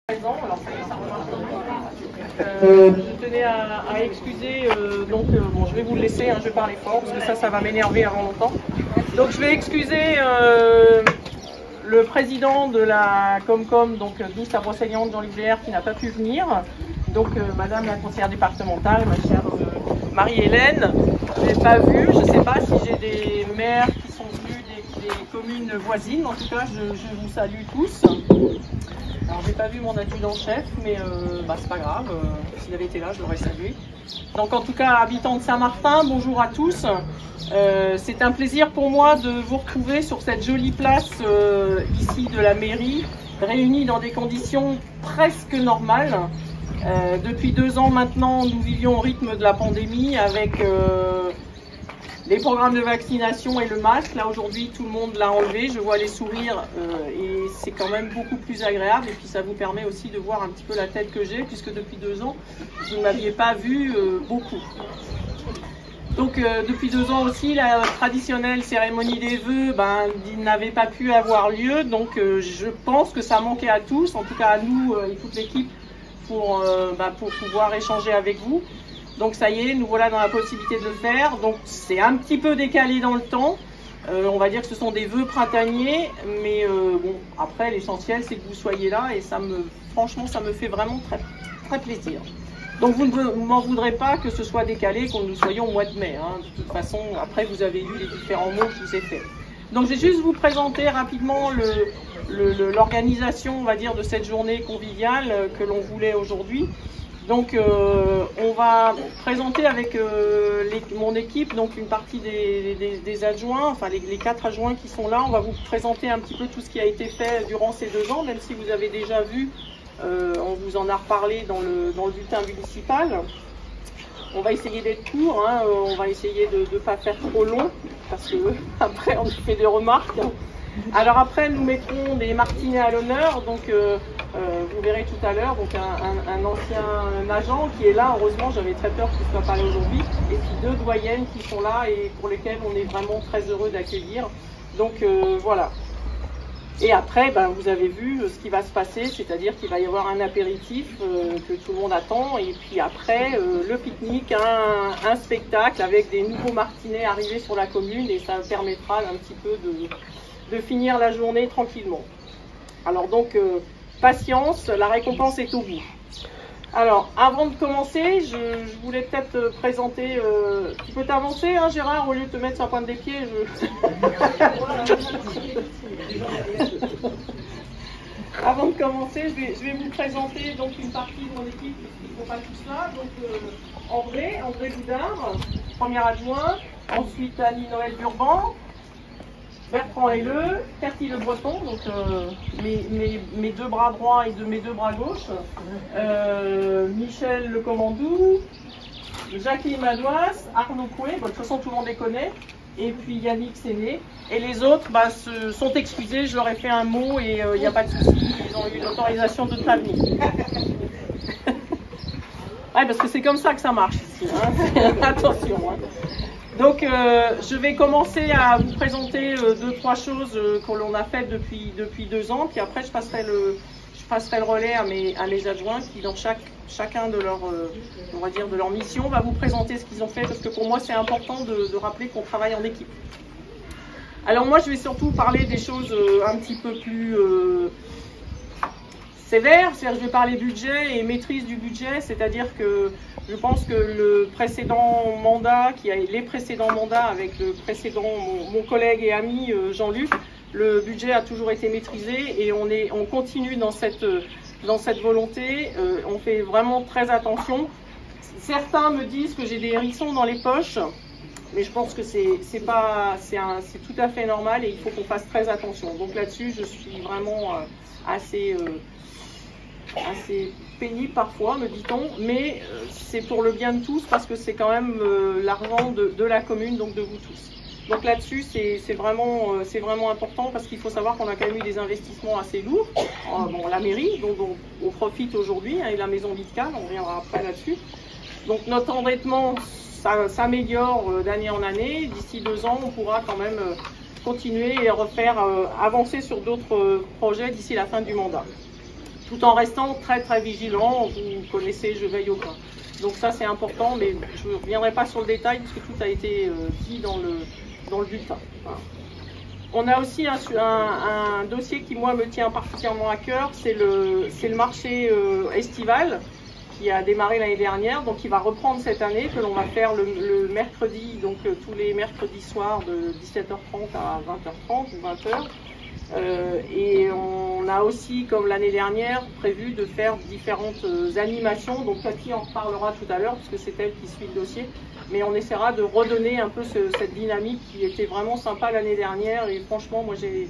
Alors ça remarque. Je tenais à excuser, bon, je vais vous le laisser, hein, je vais parler fort parce que ça va m'énerver avant longtemps. Donc je vais excuser le président de la Comcom, donc 12 à Brocéliande, Jean Livière, qui n'a pas pu venir. Donc madame la conseillère départementale, ma chère Marie-Hélène, je n'ai pas vu, je ne sais pas si j'ai des maires qui sont venus des communes voisines, en tout cas je vous salue tous. Alors j'ai pas vu mon adjudant-chef, mais c'est pas grave, s'il avait été là, je l'aurais salué. Donc en tout cas, habitants de Saint-Martin, bonjour à tous. C'est un plaisir pour moi de vous retrouver sur cette jolie place ici de la mairie, réunis dans des conditions presque normales. Depuis 2 ans maintenant, nous vivions au rythme de la pandémie avec les programmes de vaccination et le masque. Là aujourd'hui, tout le monde l'a enlevé, je vois les sourires et c'est quand même beaucoup plus agréable. Et puis ça vous permet aussi de voir un petit peu la tête que j'ai, puisque depuis 2 ans, vous ne m'aviez pas vu beaucoup. Donc depuis 2 ans aussi, la traditionnelle cérémonie des vœux n'avait pas pu avoir lieu. Donc je pense que ça manquait à tous, en tout cas à nous et toute l'équipe, pour pouvoir échanger avec vous. Donc ça y est, nous voilà dans la possibilité de le faire. Donc c'est un petit peu décalé dans le temps. On va dire que ce sont des vœux printaniers, mais bon, après l'essentiel c'est que vous soyez là et franchement ça me fait vraiment très, très plaisir. Donc vous ne m'en voudrez pas que ce soit décalé, que nous soyons au mois de mai. Hein. De toute façon, après vous avez lu les différents mots que je vous ai faits. Donc je vais juste vous présenter rapidement l'organisation, on va dire, de cette journée conviviale que l'on voulait aujourd'hui. Donc on va présenter avec mon équipe, donc une partie des adjoints, enfin les 4 adjoints qui sont là. On va vous présenter un petit peu tout ce qui a été fait durant ces 2 ans, même si vous avez déjà vu, on vous en a reparlé dans le bulletin municipal. On va essayer d'être court, hein, on va essayer de ne pas faire trop long, parce que après on fait des remarques. Alors après nous mettrons des martinets à l'honneur, donc vous verrez tout à l'heure, donc un ancien agent qui est là, heureusement j'avais très peur qu'il ne soit pas là aujourd'hui, et puis 2 doyennes qui sont là et pour lesquelles on est vraiment très heureux d'accueillir. Donc voilà. Et après, vous avez vu ce qui va se passer, c'est-à-dire qu'il va y avoir un apéritif que tout le monde attend, et puis après le pique-nique, un spectacle avec des nouveaux martinets arrivés sur la commune, et ça permettra un petit peu de finir la journée tranquillement. Alors donc, patience, la récompense est au bout. Alors, avant de commencer, je voulais peut-être présenter... tu peux t'avancer, hein, Gérard, au lieu de te mettre sur la pointe des pieds. Avant de commencer, je vais vous présenter donc une partie de mon équipe, qui ne sont pas tous là. Donc, André Boudard, premier adjoint. Ensuite, Annie-Noël Durban. Bertrand Helleux, Cathy Le Breton, donc mes 2 bras droits et mes 2 bras gauches, Michel Le Commandou, Jacqueline Madouas, Arnaud Coué, de toute façon tout le monde les connaît, et puis Yannick Séné. Et les autres se sont excusés, je leur ai fait un mot et il n'y a pas de souci, ils ont eu l'autorisation de ne pas venir. Ouais, parce que c'est comme ça que ça marche ici, hein. Attention. Hein. Donc je vais commencer à vous présenter 2-3 choses que l'on a faites depuis 2 ans, puis après je passerai le relais à mes adjoints qui dans chacun de leur mission va vous présenter ce qu'ils ont fait, parce que pour moi c'est important de rappeler qu'on travaille en équipe. Alors moi je vais surtout parler des choses un petit peu plus sévères, c'est-à-dire je vais parler budget et maîtrise du budget, c'est-à-dire que je pense que les précédents mandats avec le précédent, mon collègue et ami Jean-Luc, le budget a toujours été maîtrisé et on continue dans cette volonté, on fait vraiment très attention. Certains me disent que j'ai des hérissons dans les poches, mais je pense que c'est tout à fait normal et il faut qu'on fasse très attention. Donc là-dessus, je suis vraiment assez pénible parfois, me dit-on, mais c'est pour le bien de tous, parce que c'est quand même l'argent de la commune, donc de vous tous. Donc là-dessus, c'est vraiment important, parce qu'il faut savoir qu'on a quand même eu des investissements assez lourds. Bon, la mairie, dont on profite aujourd'hui, hein, et la maison Vitcal, on reviendra après là-dessus. Donc notre endettement s'améliore d'année en année. D'ici 2 ans, on pourra quand même continuer et avancer sur d'autres projets d'ici la fin du mandat. tout en restant très très vigilant. Vous connaissez, je veille au grain. Donc ça c'est important, mais je ne reviendrai pas sur le détail parce que tout a été dit dans le bulletin. Voilà. On a aussi un dossier qui moi me tient particulièrement à cœur, c'est le marché estival qui a démarré l'année dernière, donc qui va reprendre cette année, que l'on va faire le mercredi, donc tous les mercredis soirs de 17h30 à 20h30 ou 20h. Et on a aussi, comme l'année dernière, prévu de faire différentes animations. Donc Cathy en reparlera tout à l'heure, puisque c'est elle qui suit le dossier. Mais on essaiera de redonner un peu cette dynamique qui était vraiment sympa l'année dernière. Et franchement, moi j'ai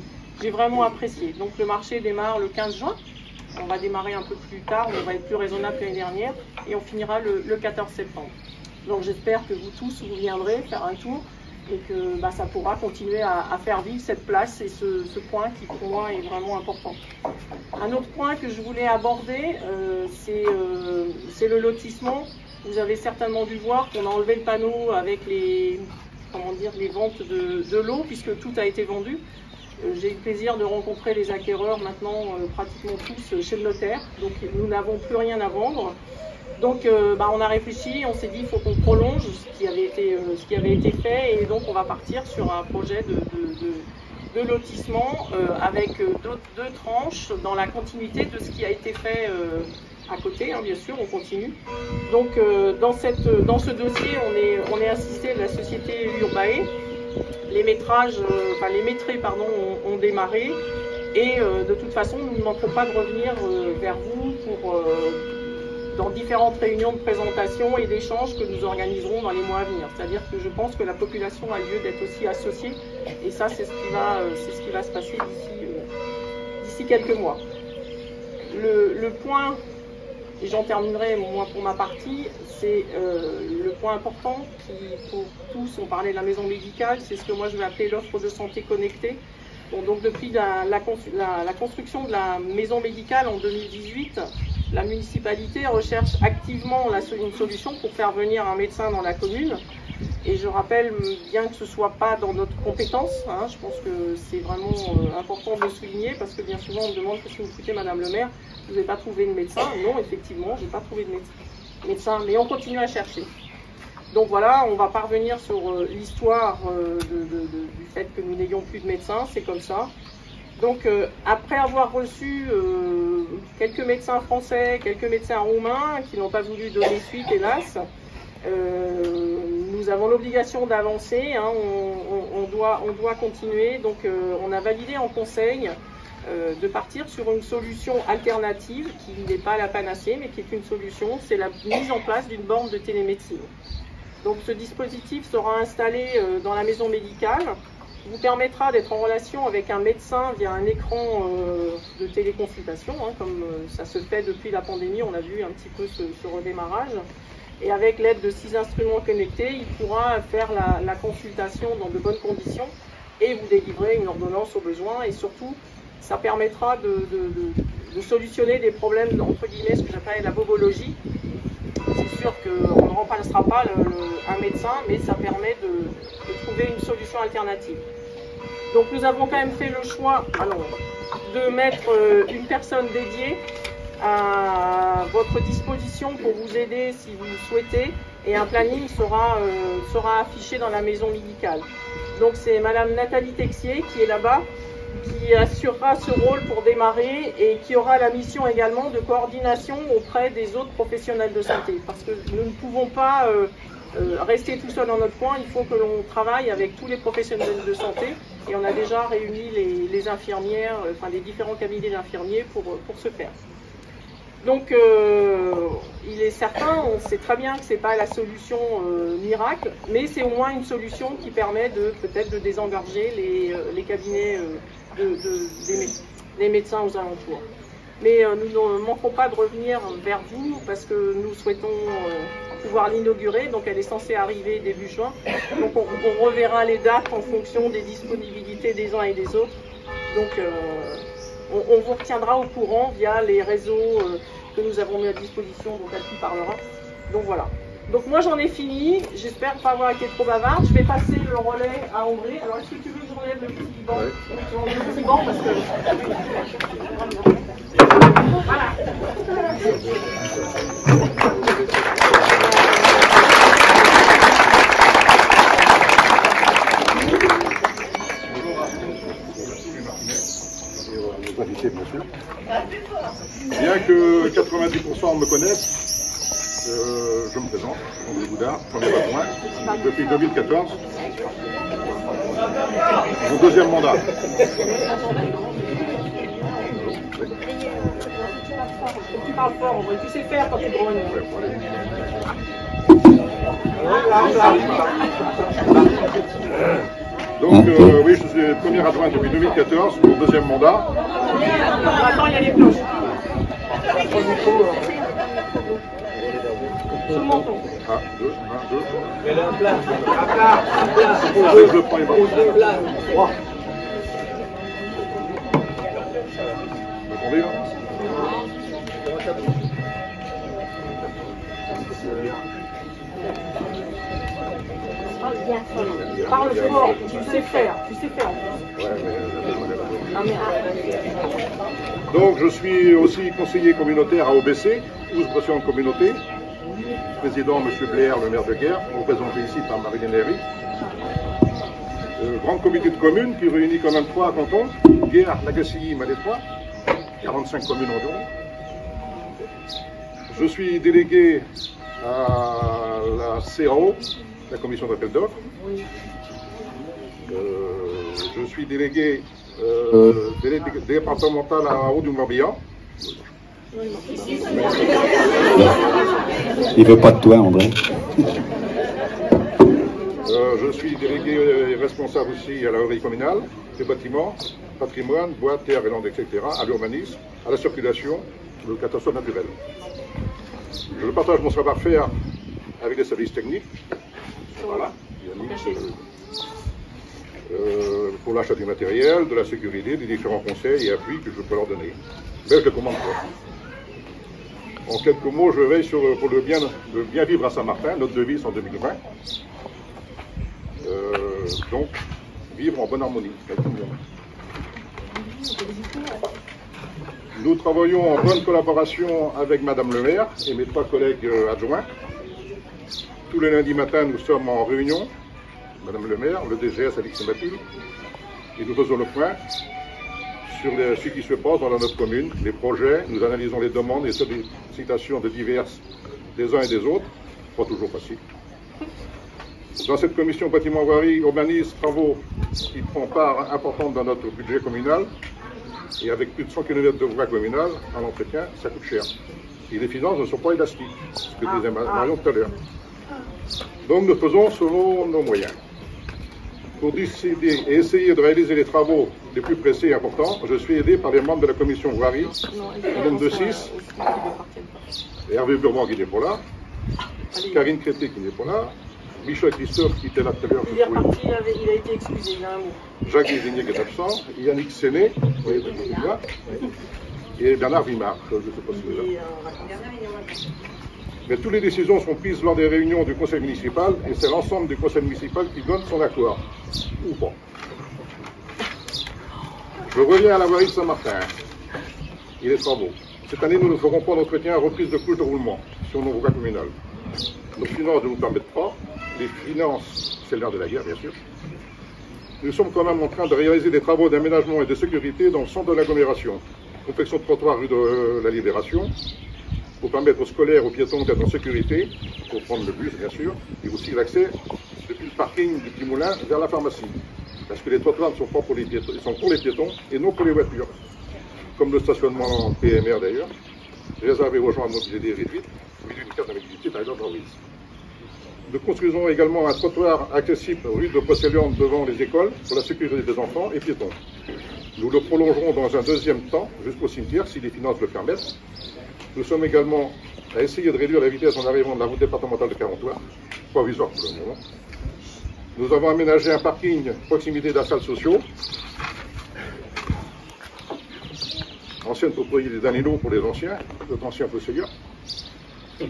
vraiment apprécié. Donc le marché démarre le 15 juin. On va démarrer un peu plus tard, on va être plus raisonnable que l'année dernière. Et on finira le 14 septembre. Donc j'espère que vous tous, vous viendrez faire un tour. Et que ça pourra continuer à faire vivre cette place et ce point qui pour moi est vraiment important. Un autre point que je voulais aborder, c'est le lotissement. Vous avez certainement dû voir qu'on a enlevé le panneau avec les ventes de l'eau, puisque tout a été vendu. J'ai eu le plaisir de rencontrer les acquéreurs maintenant pratiquement tous chez le notaire, donc nous n'avons plus rien à vendre. Donc on a réfléchi, on s'est dit qu'il faut qu'on prolonge ce qui avait été fait, et donc on va partir sur un projet de lotissement avec deux tranches dans la continuité de ce qui a été fait à côté, hein, bien sûr, on continue. Donc dans ce dossier, on est assisté de la société Urbae. Les métrés ont démarré, et de toute façon nous ne manquerons pas de revenir vers vous dans différentes réunions de présentation et d'échanges que nous organiserons dans les mois à venir. C'est-à-dire que je pense que la population a lieu d'être aussi associée, et ça c'est ce qui va se passer d'ici quelques mois. Le point, et j'en terminerai moi pour ma partie, c'est le point important qui, pour tous, on parlait de la maison médicale, c'est ce que moi je vais appeler l'offre de santé connectée. Bon, donc depuis la construction de la maison médicale en 2018, la municipalité recherche activement une solution pour faire venir un médecin dans la commune. Et je rappelle, bien que ce ne soit pas dans notre compétence, hein, je pense que c'est vraiment important de le souligner, parce que bien souvent on me demande qu'est-ce que vous foutez, Madame le maire, vous n'avez pas trouvé de médecin. Non, effectivement, je n'ai pas trouvé de médecin, mais on continue à chercher. Donc voilà, on va parvenir sur l'histoire du fait que nous n'ayons plus de médecins, c'est comme ça. Donc après avoir reçu quelques médecins français, quelques médecins roumains qui n'ont pas voulu donner suite, hélas, nous avons l'obligation d'avancer, hein, on doit continuer. Donc on a validé en conseil de partir sur une solution alternative qui n'est pas la panacée, mais qui est une solution, c'est la mise en place d'une borne de télémédecine. Donc ce dispositif sera installé dans la maison médicale, vous permettra d'être en relation avec un médecin via un écran de téléconsultation, hein, comme ça se fait depuis la pandémie, on a vu un petit peu ce redémarrage. Et avec l'aide de 6 instruments connectés, il pourra faire la consultation dans de bonnes conditions et vous délivrer une ordonnance au besoin. Et surtout, ça permettra de solutionner des problèmes, entre guillemets, ce que j'appelle la bobologie. C'est sûr qu'on ne remplacera pas un médecin, mais ça permet de trouver une solution alternative. Donc nous avons quand même fait le choix de mettre une personne dédiée à votre disposition pour vous aider si vous le souhaitez, et un planning sera affiché dans la maison médicale. Donc c'est Madame Nathalie Texier qui est là-bas, qui assurera ce rôle pour démarrer, et qui aura la mission également de coordination auprès des autres professionnels de santé, parce que nous ne pouvons pas rester tout seul dans notre coin, il faut que l'on travaille avec tous les professionnels de santé, et on a déjà réuni les infirmières, enfin les différents cabinets d'infirmiers pour ce faire. Donc il est certain, on sait très bien que ce n'est pas la solution miracle, mais c'est au moins une solution qui permet peut-être de désengorger les cabinets des médecins aux alentours. Mais nous ne manquons pas de revenir vers vous, parce que nous souhaitons pouvoir l'inaugurer, donc elle est censée arriver début juin. Donc on reverra les dates en fonction des disponibilités des uns et des autres. Donc on vous retiendra au courant via les réseaux que nous avons mis à disposition, dont elle qui parlera. Donc voilà. Donc moi j'en ai fini, j'espère pas avoir été trop bavarde. Je vais passer le relais à André. Alors est-ce que tu veux que je j'enlève le petit banc. J'enlève le petit banc parce que... Voilà. Bien sûr. Bien que 90% me connaissent, je me présente, André Boudard, premier adjoint, depuis 2014. Mon deuxième mandat. Tu parles fort, André, tu sais faire quand tu grognes. Donc, oui, je suis premier adjoint depuis 2014, mon deuxième mandat. Attends, il y a les cloches. Sur le menton. Ah, 2, 1, 2. Mais un plat. Je prends les marques. 3. Vous entendez là? Parle fort, tu sais faire en plus. Donc je suis aussi conseiller communautaire à OBC, 12 présidents de communauté. Président M. Blair, le maire de Guerre, représenté ici par Marie-Hélène Herry. Grand comité de communes qui réunit quand même 3 cantons, Guerre, Lagacilly, Malétroit, 45 communes environ. Je suis délégué à la CAO, la commission d'appel d'offres. Je suis délégué départemental à Haut-du-Morbihan. Il veut pas de toi, André. Je suis délégué et responsable aussi à la revue communale, des bâtiments, patrimoine, bois, terre et landes, etc., à l'urbanisme, à la circulation, aux catastrophes naturelles. Je partage mon savoir-faire avec les services techniques. Voilà. Pour l'achat du matériel, de la sécurité, des différents conseils et appuis que je peux leur donner. Mais je ne commande pas. En quelques mots, je veille pour le bien vivre à Saint-Martin, notre devise en 2020. Donc, vivre en bonne harmonie avec tout le monde. Nous travaillons en bonne collaboration avec Madame le maire et mes 3 collègues adjoints. Tous les lundis matin, nous sommes en réunion, Madame le maire, le DGS Alix et Mathilde, et nous faisons le point sur ce qui se passe dans notre commune, les projets, nous analysons les demandes et sollicitations de diverses des uns et des autres, pas toujours facile. Dans cette commission bâtiment voirie, urbanisme, travaux, qui prend part importante dans notre budget communal, et avec plus de 100 km de voies communales, en entretien, ça coûte cher. Et les finances ne sont pas élastiques, ce que disait Marion tout à l'heure. Donc nous faisons selon nos moyens. Pour décider et essayer de réaliser les travaux les plus pressés et importants, je suis aidé par les membres de la commission voirie, au nombre de 6, Hervé Burban qui n'est pas là, Karine Crété qui n'est pas là, Michel Christophe qui était là tout à l'heure. Il est reparti, il a été excusé, il a un mot. Jacques Désigné qui est absent, Yannick Séné, et Bernard Vimard, je ne sais pas si c'est là. Mais toutes les décisions sont prises lors des réunions du conseil municipal et c'est l'ensemble du conseil municipal qui donne son accord, ou pas. Je reviens à la voirie de Saint-Martin et les travaux. Cette année, nous ne ferons pas d'entretien à reprise de couches de roulement sur nos voies communales. Nos finances ne nous permettent pas. Les finances, c'est l'heure de la guerre, bien sûr. Nous sommes quand même en train de réaliser des travaux d'aménagement et de sécurité dans le centre de l'agglomération. Confection de trottoir rue de la Libération, pour permettre aux scolaires, aux piétons d'être en sécurité, pour prendre le bus, bien sûr, et aussi l'accès depuis le parking du Petit Moulin vers la pharmacie. Parce que les trottoirs ne sont pas pour les piétons, ils sont pour les piétons et non pour les voitures. Comme le stationnement PMR d'ailleurs, réservé aux gens à mobilité réduite, milieu d'une carte de mobilité par exemple en Ruiz. Nous construisons également un trottoir accessible rue de Brocéliande devant les écoles pour la sécurité des enfants et piétons. Nous le prolongerons dans un deuxième temps jusqu'au cimetière si les finances le permettent. Nous sommes également à essayer de réduire la vitesse en arrivant de la route départementale de Carentois, provisoire pour le moment. Nous avons aménagé un parking proximité d'assales sociaux, ancienne propriété des Danilo pour les anciens, notre ancien fossoyeur,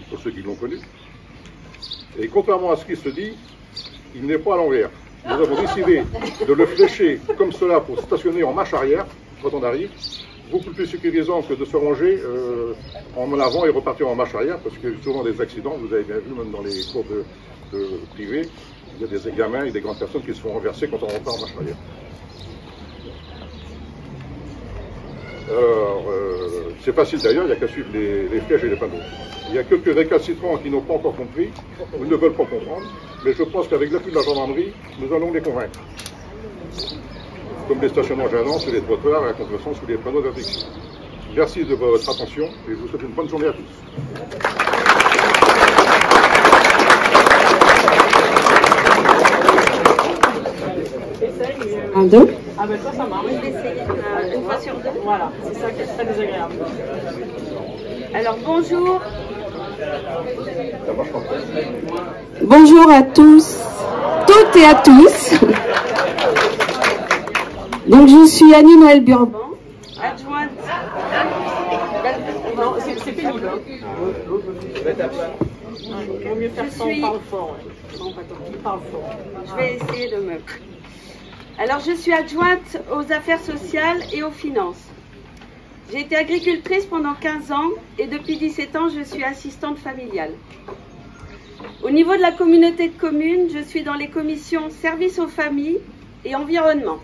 pour ceux qui l'ont connu. Et contrairement à ce qui se dit, il n'est pas à l'envers. nous avons décidé de le flécher comme cela pour stationner en marche arrière quand on arrive. Beaucoup plus sécurisant que de se ranger en avant et repartir en marche arrière, parce qu'il y a souvent des accidents, vous avez bien vu, même dans les cours de privés, il y a des gamins et des grandes personnes qui se font renverser quand on repart en marche arrière. Alors, c'est facile d'ailleurs, il n'y a qu'à suivre les flèches et les panneaux. Il y a quelques récalcitrants qui n'ont pas encore compris, ou ne veulent pas comprendre, mais je pense qu'avec l'appui de la gendarmerie, nous allons les convaincre. Comme les stationnements gênants sur les trottoirs et la contrefaçon sous les panneaux d'interdiction. Merci de votre attention et je vous souhaite une bonne journée à tous. Un, deux. Ah ben ça marche. Je vais essayer une fois sur deux. Voilà, c'est ça qui est très désagréable. Alors bonjour. Bonjour à tous, toutes et à tous. Donc je suis Annie-Noël Burban, Adjointe. Non, c'est pénible. Il vaut mieux faire ça, on parle fort. Non, pas tant, il parle fort. Je vais essayer de me... Alors je suis adjointe aux affaires sociales et aux finances. J'ai été agricultrice pendant 15 ans et depuis 17 ans je suis assistante familiale. Au niveau de la communauté de communes, je suis dans les commissions services aux familles et environnement.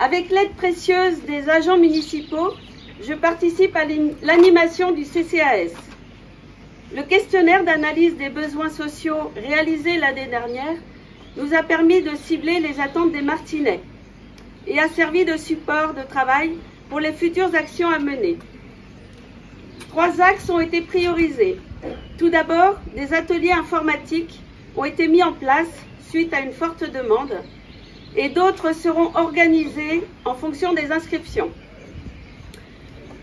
Avec l'aide précieuse des agents municipaux, je participe à l'animation du CCAS. Le questionnaire d'analyse des besoins sociaux réalisé l'année dernière nous a permis de cibler les attentes des Martinais et a servi de support de travail pour les futures actions à mener. 3 axes ont été priorisés. Tout d'abord, des ateliers informatiques ont été mis en place suite à une forte demande et d'autres seront organisés en fonction des inscriptions.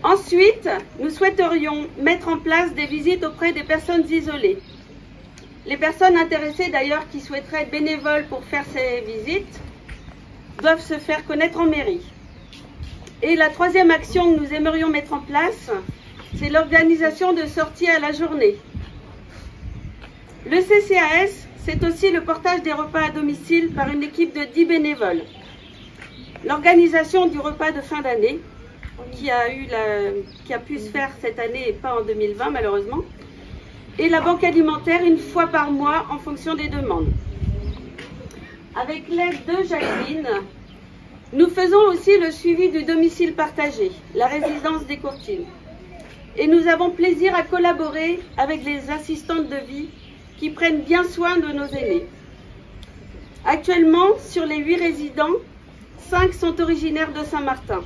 Ensuite, nous souhaiterions mettre en place des visites auprès des personnes isolées. Les personnes intéressées d'ailleurs qui souhaiteraient être bénévoles pour faire ces visites doivent se faire connaître en mairie. Et la 3e action que nous aimerions mettre en place, c'est l'organisation de sorties à la journée. Le CCAS, c'est aussi le portage des repas à domicile par une équipe de 10 bénévoles. L'organisation du repas de fin d'année, qui a pu se faire cette année et pas en 2020 malheureusement, et la banque alimentaire une fois par mois en fonction des demandes. Avec l'aide de Jacqueline, nous faisons aussi le suivi du domicile partagé, la résidence des Courtines. Et nous avons plaisir à collaborer avec les assistantes de vie qui prennent bien soin de nos aînés. Actuellement, sur les 8 résidents, 5 sont originaires de Saint-Martin.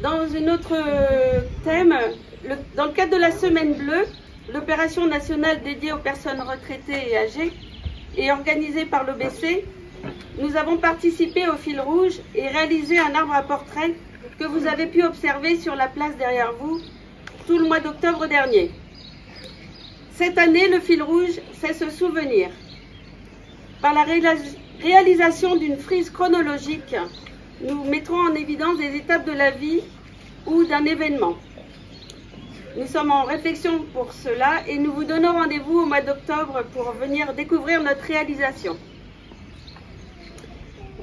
Dans un autre thème, dans le cadre de la Semaine Bleue, l'opération nationale dédiée aux personnes retraitées et âgées et organisée par l'OBC, nous avons participé au fil rouge et réalisé un arbre à portrait que vous avez pu observer sur la place derrière vous tout le mois d'octobre dernier. Cette année, le fil rouge, c'est se souvenir. Par la réalisation d'une frise chronologique, nous mettrons en évidence des étapes de la vie ou d'un événement. Nous sommes en réflexion pour cela et nous vous donnons rendez-vous au mois d'octobre pour venir découvrir notre réalisation.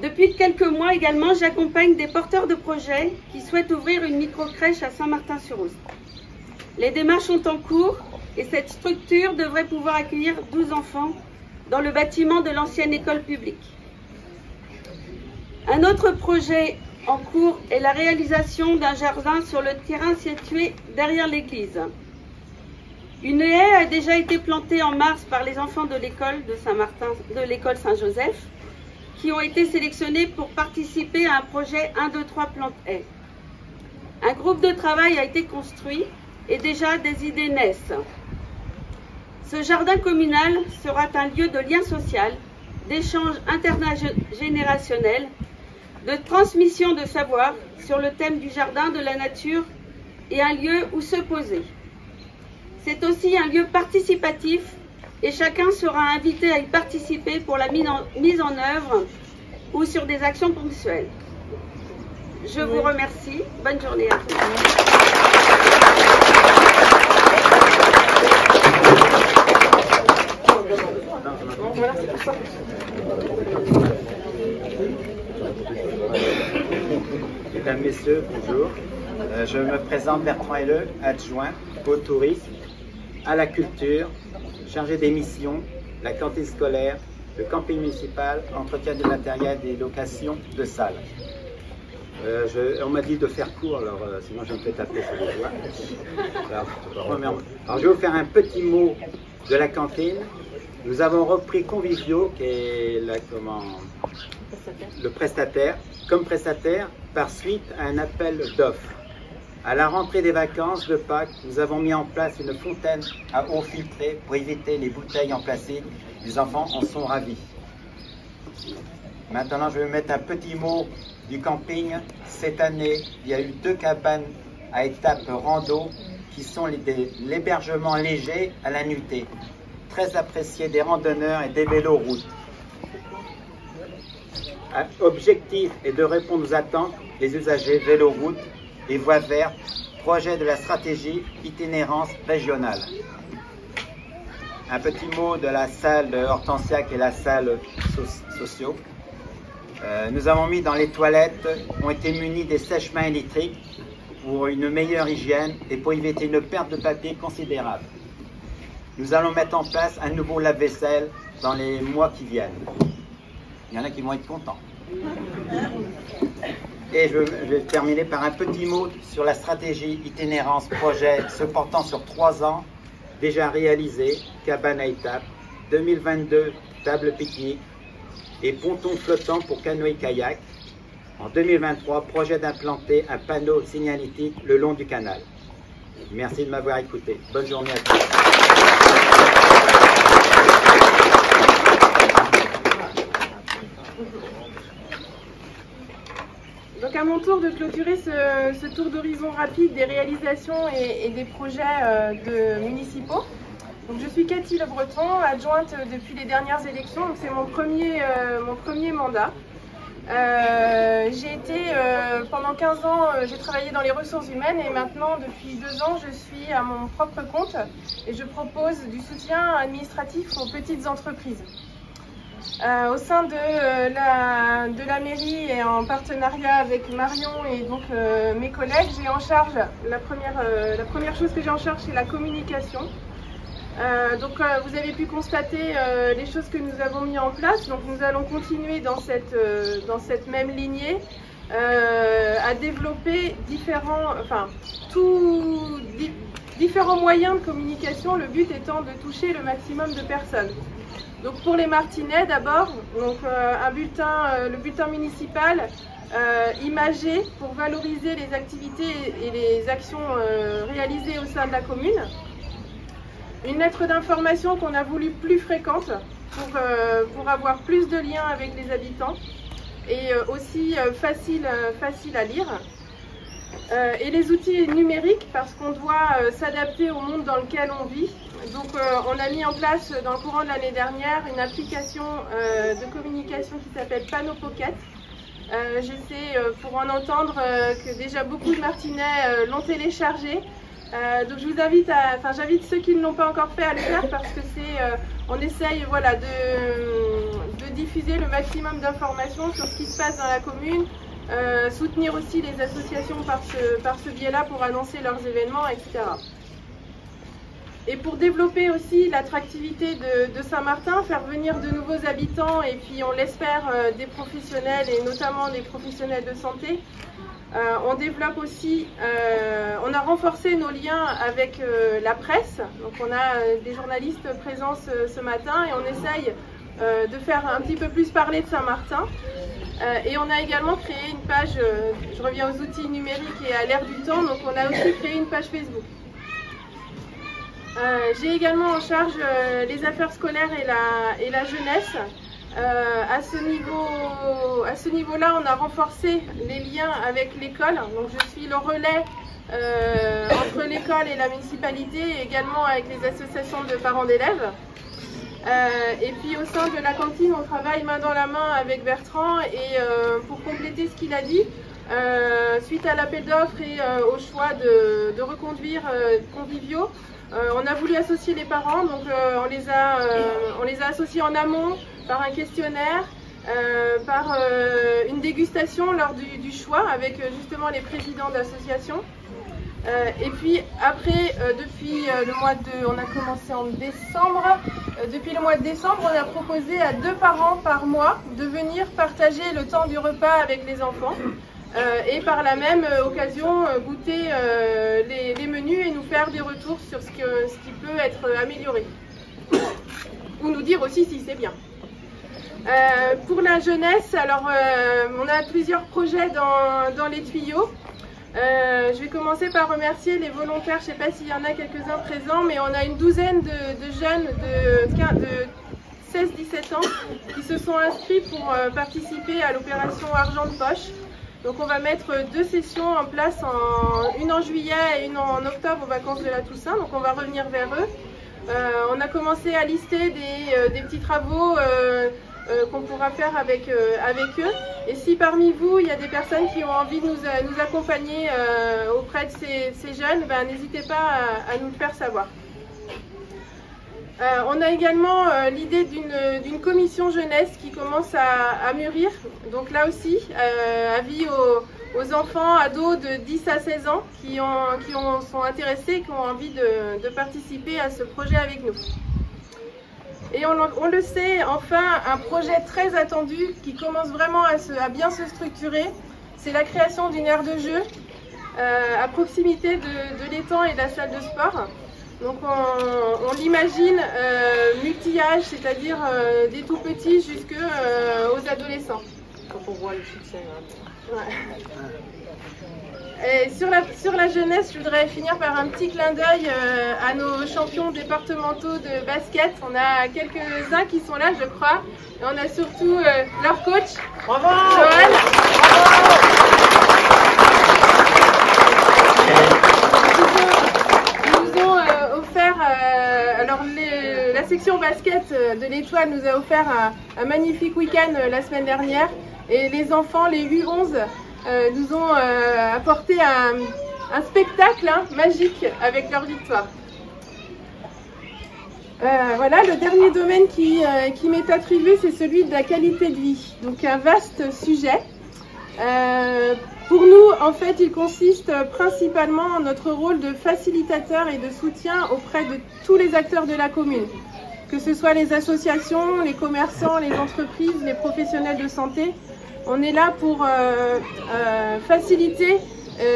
Depuis quelques mois également, j'accompagne des porteurs de projets qui souhaitent ouvrir une micro-crèche à Saint-Martin-sur-Oust. Les démarches sont en cours et cette structure devrait pouvoir accueillir 12 enfants dans le bâtiment de l'ancienne école publique. Un autre projet en cours est la réalisation d'un jardin sur le terrain situé derrière l'église. Une haie a déjà été plantée en mars par les enfants de l'école de Saint-Martin, de l'école Saint-Joseph, qui ont été sélectionnés pour participer à un projet 1, 2, 3 plantes haies. Un groupe de travail a été construit et déjà des idées naissent. Ce jardin communal sera un lieu de lien social, d'échange intergénérationnel, de transmission de savoir sur le thème du jardin, de la nature et un lieu où se poser. C'est aussi un lieu participatif et chacun sera invité à y participer pour la mise en œuvre ou sur des actions ponctuelles. Je vous remercie. Bonne journée à tous. Voilà, c'est pour ça. Mesdames, Messieurs, bonjour. Je me présente Bertrand Helleux, adjoint au tourisme, à la culture, chargé des missions, la cantine scolaire, le camping municipal, entretien du matériel et location de salles. On m'a dit de faire court, alors sinon je me fais taper sur les doigts. Alors, je vais vous faire un petit mot de la cantine. Nous avons repris Convivio, qui est le prestataire, comme prestataire par suite à un appel d'offres. À la rentrée des vacances de Pâques, nous avons mis en place une fontaine à eau filtrée pour éviter les bouteilles en plastique. Les enfants en sont ravis. Maintenant, je vais mettre un petit mot du camping. Cette année, il y a eu 2 cabanes à étape rando qui sont l'hébergement léger à la nuitée. Très apprécié des randonneurs et des vélos-routes. Objectif est de répondre aux attentes des usagers vélo-routes et voies vertes, projet de la stratégie itinérance régionale. Un petit mot de la salle Hortensia qui est la salle socio. Nous avons mis dans les toilettes, ont été munis des sèche-mains électriques pour une meilleure hygiène et pour éviter une perte de papier considérable. Nous allons mettre en place un nouveau lave-vaisselle dans les mois qui viennent. Il y en a qui vont être contents. Et je vais terminer par un petit mot sur la stratégie itinérance projet se portant sur 3 ans, déjà réalisé, cabane à étapes, 2022, table pique-nique et ponton flottant pour canoë-kayak. En 2023, projet d'implanter un panneau signalétique le long du canal. Merci de m'avoir écouté. Bonne journée à tous. Donc à mon tour de clôturer ce tour d'horizon rapide des réalisations et des projets municipaux. Donc je suis Cathy Le Breton, adjointe depuis les dernières élections, donc c'est mon premier mandat. J'ai été pendant 15 ans, j'ai travaillé dans les ressources humaines et maintenant depuis 2 ans je suis à mon propre compte et je propose du soutien administratif aux petites entreprises. Au sein de la mairie et en partenariat avec Marion et donc mes collègues, j'ai en charge la première chose que j'ai en charge, c'est la communication. Vous avez pu constater les choses que nous avons mis en place. Donc nous allons continuer dans cette même lignée à développer différents moyens de communication, le but étant de toucher le maximum de personnes. Donc pour les Martinets d'abord, le bulletin municipal imagé pour valoriser les activités et les actions réalisées au sein de la commune. Une lettre d'information qu'on a voulu plus fréquente pour avoir plus de liens avec les habitants et aussi facile à lire. Et les outils numériques parce qu'on doit s'adapter au monde dans lequel on vit. Donc on a mis en place dans le courant de l'année dernière une application de communication qui s'appelle Panneau Pocket. Je sais pour en entendre que déjà beaucoup de Martinets l'ont téléchargé. Donc je vous invite j'invite ceux qui ne l'ont pas encore fait à le faire parce que on essaye de diffuser le maximum d'informations sur ce qui se passe dans la commune, soutenir aussi les associations par ce biais-là pour annoncer leurs événements, etc. Et pour développer aussi l'attractivité de Saint-Martin, faire venir de nouveaux habitants et puis on l'espère des professionnels et notamment des professionnels de santé. On développe aussi, on a renforcé nos liens avec la presse, donc on a des journalistes présents ce matin et on essaye de faire un petit peu plus parler de Saint-Martin. Et on a également créé une page, je reviens aux outils numériques et à l'ère du temps, donc on a aussi créé une page Facebook. J'ai également en charge les affaires scolaires et la jeunesse. À ce niveau-là, on a renforcé les liens avec l'école. Donc je suis le relais entre l'école et la municipalité et également avec les associations de parents d'élèves. Et puis au sein de la cantine, on travaille main dans la main avec Bertrand. Et pour compléter ce qu'il a dit, suite à l'appel d'offres et au choix de reconduire conviviaux, on a voulu associer les parents. Donc on les a associés en amont par un questionnaire, par une dégustation lors du choix avec justement les présidents d'associations. Et puis après, depuis le mois de... On a commencé en décembre. Depuis le mois de décembre, on a proposé à 2 parents par mois de venir partager le temps du repas avec les enfants. Et par la même occasion, goûter les menus et nous faire des retours sur ce qui peut être amélioré. Ou nous dire aussi si c'est bien. Pour la jeunesse, alors on a plusieurs projets dans les tuyaux. Je vais commencer par remercier les volontaires, je ne sais pas s'il y en a quelques-uns présents, mais on a une douzaine de jeunes de 16-17 ans qui se sont inscrits pour participer à l'opération Argent de Poche. Donc on va mettre 2 sessions en place, une en juillet et une en octobre aux vacances de la Toussaint, donc on va revenir vers eux. On a commencé à lister des petits travaux qu'on pourra faire avec eux. Et si parmi vous, il y a des personnes qui ont envie de nous accompagner auprès de ces jeunes, ben, n'hésitez pas à nous le faire savoir. On a également l'idée d'une commission jeunesse qui commence à mûrir. Donc là aussi, avis aux enfants, ados de 10 à 16 ans qui sont intéressés, qui ont envie de participer à ce projet avec nous. Et on le sait, enfin, un projet très attendu qui commence vraiment à bien se structurer, c'est la création d'une aire de jeu à proximité de l'étang et de la salle de sport. Donc on l'imagine multi-âge, c'est-à-dire des tout petits jusqu'aux adolescents. Quand on voit le succès. Ouais. Et sur la jeunesse, je voudrais finir par un petit clin d'œil à nos champions départementaux de basket. On a quelques-uns qui sont là, je crois. Et on a surtout leur coach, Bravo Joël. Ils nous ont offert, alors la section basket de l'Étoile nous a offert un magnifique week-end la semaine dernière. Et les enfants, les U11, nous ont apporté un spectacle magique avec leur victoire. Voilà, le dernier domaine qui m'est attribué, c'est celui de la qualité de vie. Donc un vaste sujet. Pour nous, en fait, il consiste principalement en notre rôle de facilitateur et de soutien auprès de tous les acteurs de la commune. Que ce soit les associations, les commerçants, les entreprises, les professionnels de santé. On est là pour faciliter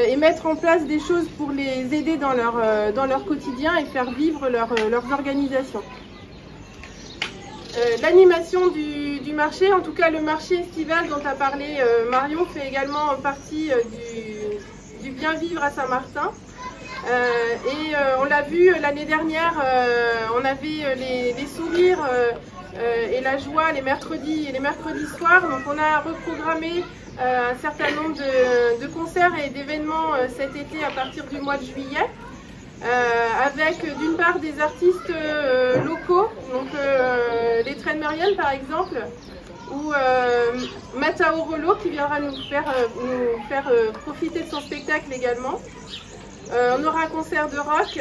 et mettre en place des choses pour les aider dans leur quotidien et faire vivre leurs organisations. L'animation du marché, en tout cas le marché estival dont a parlé Marion, fait également partie du bien vivre à Saint-Martin. Et on l'a vu l'année dernière, on avait les sourires et la joie les mercredis soirs. Donc on a reprogrammé un certain nombre de concerts et d'événements cet été à partir du mois de juillet. Avec d'une part des artistes locaux, donc les Trainmeriennes par exemple, ou Matao Rollo qui viendra nous faire profiter de son spectacle également. On aura un concert de rock,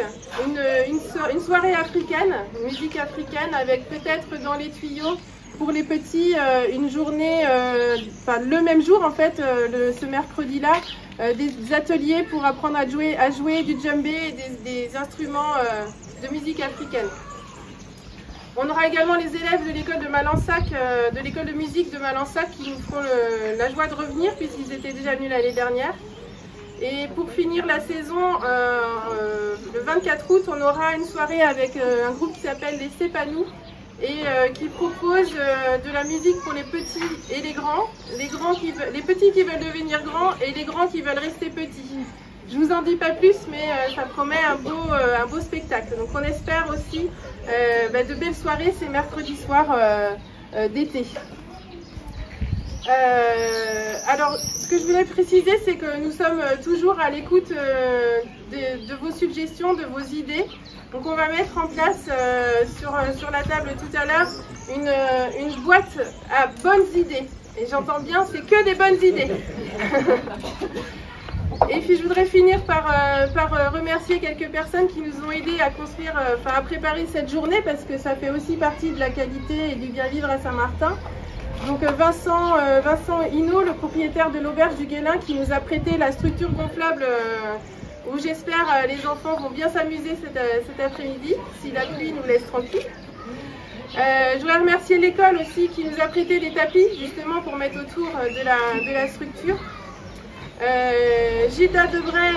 une soirée africaine, musique africaine, avec peut-être dans les tuyaux pour les petits une journée, enfin le même jour en fait, ce mercredi-là, des ateliers pour apprendre à jouer du djembé et des instruments de musique africaine. On aura également les élèves de l'école de Malansac, de l'école de musique de Malansac qui nous feront la joie de revenir puisqu'ils étaient déjà venus l'année dernière. Et pour finir la saison, le 24 août, on aura une soirée avec un groupe qui s'appelle les Sépanou et qui propose de la musique pour les petits et les grands, les petits qui veulent devenir grands et les grands qui veulent rester petits. Je vous en dis pas plus, mais ça promet un beau spectacle. Donc on espère aussi de belles soirées ces mercredis soirs d'été. Alors, ce que je voulais préciser, c'est que nous sommes toujours à l'écoute de vos suggestions, de vos idées. Donc on va mettre en place sur la table tout à l'heure une boîte à bonnes idées. Et j'entends bien, c'est que des bonnes idées. Et puis je voudrais finir par remercier quelques personnes qui nous ont aidés à construire, à préparer cette journée, parce que ça fait aussi partie de la qualité et du bien vivre à Saint-Martin. Donc Vincent Hinault, le propriétaire de l'auberge du Guélin, qui nous a prêté la structure gonflable où j'espère les enfants vont bien s'amuser cet après-midi, si la pluie nous laisse tranquille. Je voudrais remercier l'école aussi qui nous a prêté des tapis justement pour mettre autour de la structure. Gilda Debray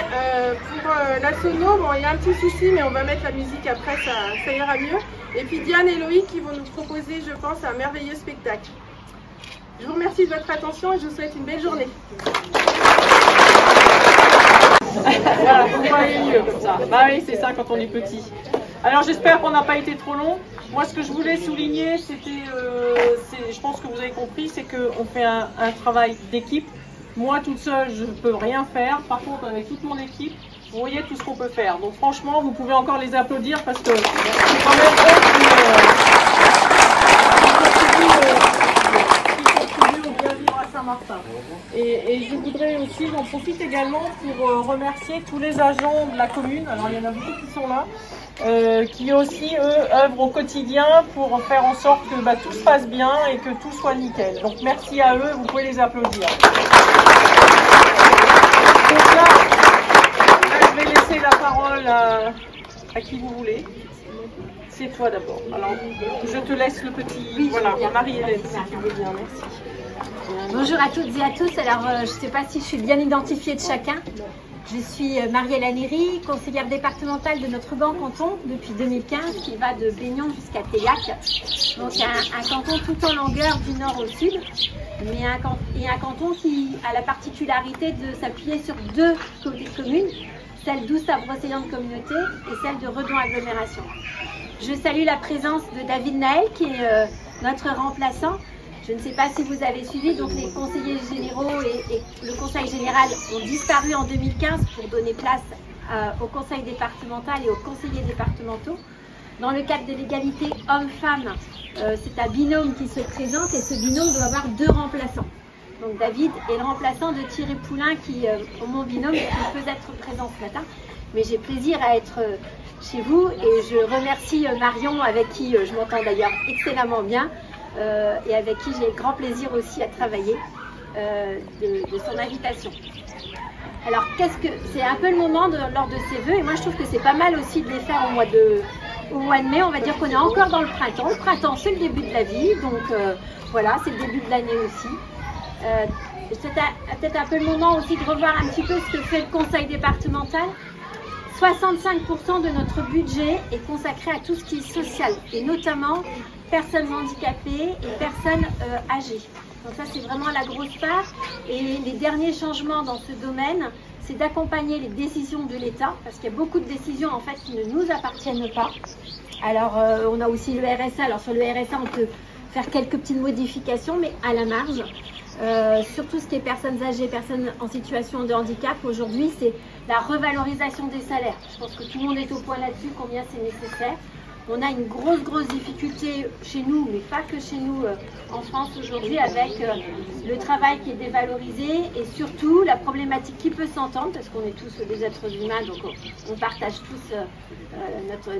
pour la sono, bon il y a un petit souci mais on va mettre la musique après, ça ira mieux. Et puis Diane et Loïc qui vont nous proposer, je pense, un merveilleux spectacle. Je vous remercie de votre attention et je vous souhaite une belle journée. Voilà, on va aller mieux comme ça. Bah oui, c'est ça quand on est petit. Alors j'espère qu'on n'a pas été trop long. Moi ce que je voulais souligner, c'était, je pense que vous avez compris, c'est qu'on fait un travail d'équipe. Moi toute seule, je ne peux rien faire. Par contre, avec toute mon équipe, vous voyez tout ce qu'on peut faire. Donc franchement, vous pouvez encore les applaudir parce que c'est quand même eux qui contribuent au bien vivre à Saint-Martin. Et je voudrais aussi, j'en profite également pour remercier tous les agents de la commune. Alors il y en a beaucoup qui sont là. Qui aussi, eux, œuvrent au quotidien pour faire en sorte que tout se passe bien et que tout soit nickel. Donc merci à eux, vous pouvez les applaudir. Donc là, je vais laisser la parole à qui vous voulez. C'est toi d'abord. Alors, je te laisse le petit... Oui, voilà, Marie-Hélène, si tu veux bien, merci. Bonjour à toutes et à tous. Alors, je ne sais pas si je suis bien identifiée de chacun. Je suis Marie-Hélène Héry, conseillère départementale de notre grand canton depuis 2015, qui va de Baignon jusqu'à Teillac. Donc un canton tout en longueur du nord au sud, mais un canton qui a la particularité de s'appuyer sur deux communes, celle d'Ousse-à-Brocéliande Communauté et celle de Redon Agglomération. Je salue la présence de David Naël, qui est notre remplaçant. Je ne sais pas si vous avez suivi, donc les conseillers généraux et le conseil général ont disparu en 2015 pour donner place au conseil départemental et aux conseillers départementaux. Dans le cadre de l'égalité homme-femme, c'est un binôme qui se présente et ce binôme doit avoir deux remplaçants. Donc David est le remplaçant de Thierry Poulain qui, mon binôme, qui peut être présent ce matin. Mais j'ai plaisir à être chez vous et je remercie Marion avec qui je m'entends d'ailleurs excellemment bien. Et avec qui j'ai grand plaisir aussi à travailler de son invitation. Alors c'est un peu le moment lors de ces vœux et moi je trouve que c'est pas mal aussi de les faire au mois de mai. On va dire qu'on est encore dans le printemps. Le printemps c'est le début de la vie, donc voilà, c'est le début de l'année aussi. C'est peut-être un peu le moment aussi de revoir un petit peu ce que fait le conseil départemental. 65% de notre budget est consacré à tout ce qui est social et notamment personnes handicapées et personnes âgées. Donc ça c'est vraiment la grosse part et les derniers changements dans ce domaine, c'est d'accompagner les décisions de l'État parce qu'il y a beaucoup de décisions en fait qui ne nous appartiennent pas. Alors on a aussi le RSA, alors sur le RSA on peut faire quelques petites modifications mais à la marge. Sur tout ce qui est personnes âgées, personnes en situation de handicap, aujourd'hui c'est la revalorisation des salaires. Je pense que tout le monde est au point là-dessus, combien c'est nécessaire. On a une grosse difficulté chez nous, mais pas que chez nous en France aujourd'hui, avec le travail qui est dévalorisé et surtout la problématique qui peut s'entendre, parce qu'on est tous des êtres humains, donc on partage tous